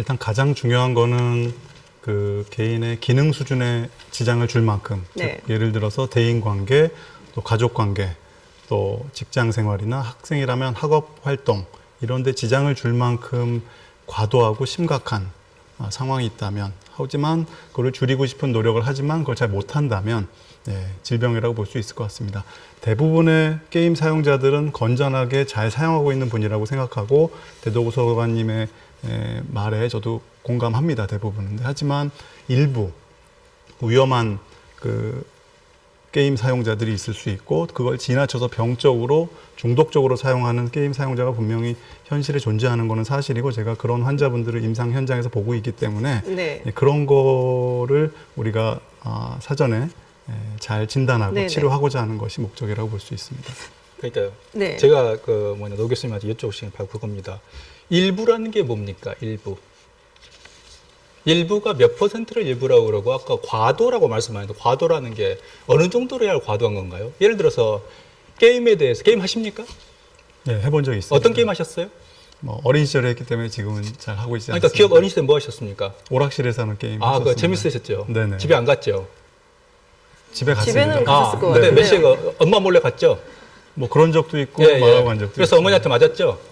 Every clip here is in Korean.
일단 가장 중요한 거는 그 개인의 기능 수준에 지장을 줄 만큼, 네. 즉 예를 들어서 대인 관계, 또 가족 관계, 또 직장 생활이나 학생이라면 학업 활동 이런 데 지장을 줄 만큼 과도하고 심각한 상황이 있다면, 하지만 그걸 줄이고 싶은 노력을 하지만 그걸 잘 못한다면 질병이라고 볼 수 있을 것 같습니다. 대부분의 게임 사용자들은 건전하게 잘 사용하고 있는 분이라고 생각하고 대도구 소관님의 말에 저도 공감합니다. 대부분은. 하지만 일부 위험한 그 게임 사용자들이 있을 수 있고 그걸 지나쳐서 병적으로 중독적으로 사용하는 게임 사용자가 분명히 현실에 존재하는 것은 사실이고 제가 그런 환자분들을 임상 현장에서 보고 있기 때문에 네. 그런 거를 우리가 사전에 잘 진단하고 네네. 치료하고자 하는 것이 목적이라고 볼 수 있습니다. 그러니까요. 네. 제가 노 교수님한테 여쭤볼 시간이 바로 그겁니다. 일부라는 게 뭡니까? 일부. 일부가 몇 퍼센트를 일부라고 그러고 아까 과도라고 말씀하셨는데 과도라는 게 어느 정도로 해야 과도한 건가요? 예를 들어서 게임에 대해서 게임 하십니까? 네, 해본 적이 있습니다. 어떤 게임 하셨어요? 뭐 어린 시절에 했기 때문에 지금은 잘 하고 있지 그러니까 않습니다. 기억 어린 시절 뭐 하셨습니까? 오락실에서 하는 게임 아, 그거 했었습니다. 재밌으셨죠? 네네. 집에 안 갔죠? 집에 갔습니다. 집에는 갔었을 것 근데 같은데요. 몇 시에 엄마 몰래 갔죠? 뭐 그런 적도 있고 예, 예. 말하고 간 적도 그래서 있고. 어머니한테 맞았죠?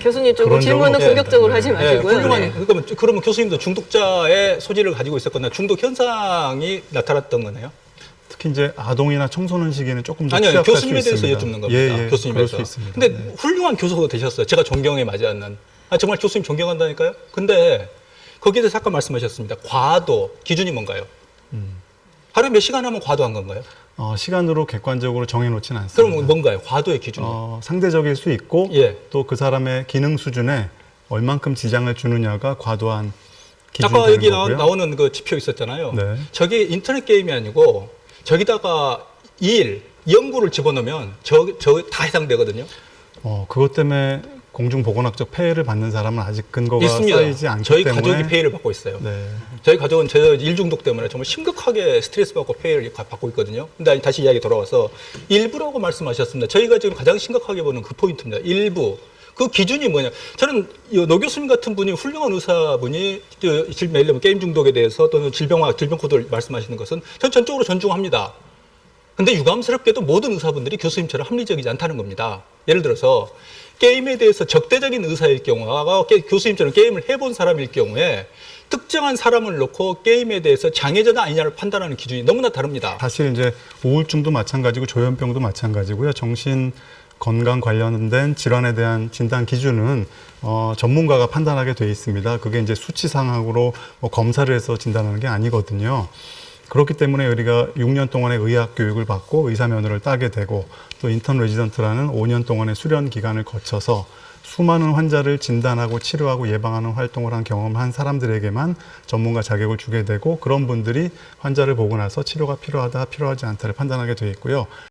교수님 조금 그런 적은 질문은 없습니다. 공격적으로 네. 하지 예, 마시고요. 훌륭한, 네. 그러면 교수님도 중독자의 소질을 가지고 있었거나 중독 현상이 나타났던 거네요? 특히 이제 아동이나 청소년 시기는 조금 더 아니요, 취약할 수 교수님에 대해서 있습니다. 여쭙는 겁니다. 예, 예, 교수님에서. 그럴 수 있습니다. 근데 네. 훌륭한 교수가 되셨어요. 제가 존경에 맞지 않는. 정말 교수님 존경한다니까요? 근데 거기에 대해서 아까 말씀하셨습니다. 과도, 기준이 뭔가요? 하루에 몇 시간 하면 과도한 건가요? 시간으로 객관적으로 정해놓지는 않습니다. 그럼 뭔가요? 과도의 기준이? 상대적일 수 있고 예. 또 그 사람의 기능 수준에 얼만큼 지장을 주느냐가 과도한 기준이 아까 되는 여기 거고요. 나오는 그 지표 있었잖아요. 네. 저게 인터넷 게임이 아니고 저기다가 연구를 집어넣으면 저 다 해당되거든요. 그것 때문에 공중보건학적 폐해를 받는 사람은 아직 근거가 있습니다. 쌓이지 않기 저희 때문에 가족이 폐해를 받고 있어요. 네. 저희 가족은 저 일중독 때문에 정말 심각하게 스트레스 받고 폐해를 받고 있거든요. 근데 다시 이야기 돌아와서 일부라고 말씀하셨습니다. 저희가 지금 가장 심각하게 보는 그 포인트입니다. 일부. 그 기준이 뭐냐. 저는 노 교수님 같은 분이 훌륭한 의사분이 예를 들면 게임 중독에 대해서 또는 질병 코드를 말씀하시는 것은 전 전적으로 존중합니다. 근데 유감스럽게도 모든 의사분들이 교수님처럼 합리적이지 않다는 겁니다. 예를 들어서 게임에 대해서 적대적인 의사일 경우와 교수님처럼 게임을 해본 사람일 경우에 특정한 사람을 놓고 게임에 대해서 장애자나 아니냐를 판단하는 기준이 너무나 다릅니다. 사실 이제 우울증도 마찬가지고 조현병도 마찬가지고요. 정신 건강 관련된 질환에 대한 진단 기준은 전문가가 판단하게 돼 있습니다. 그게 이제 수치상으로 뭐 검사를 해서 진단하는 게 아니거든요. 그렇기 때문에 우리가 6년 동안의 의학 교육을 받고 의사 면허를 따게 되고 또 인턴 레지던트라는 5년 동안의 수련 기간을 거쳐서 수많은 환자를 진단하고 치료하고 예방하는 활동을 한 경험을 한 사람들에게만 전문가 자격을 주게 되고 그런 분들이 환자를 보고 나서 치료가 필요하다, 필요하지 않다를 판단하게 돼 있고요.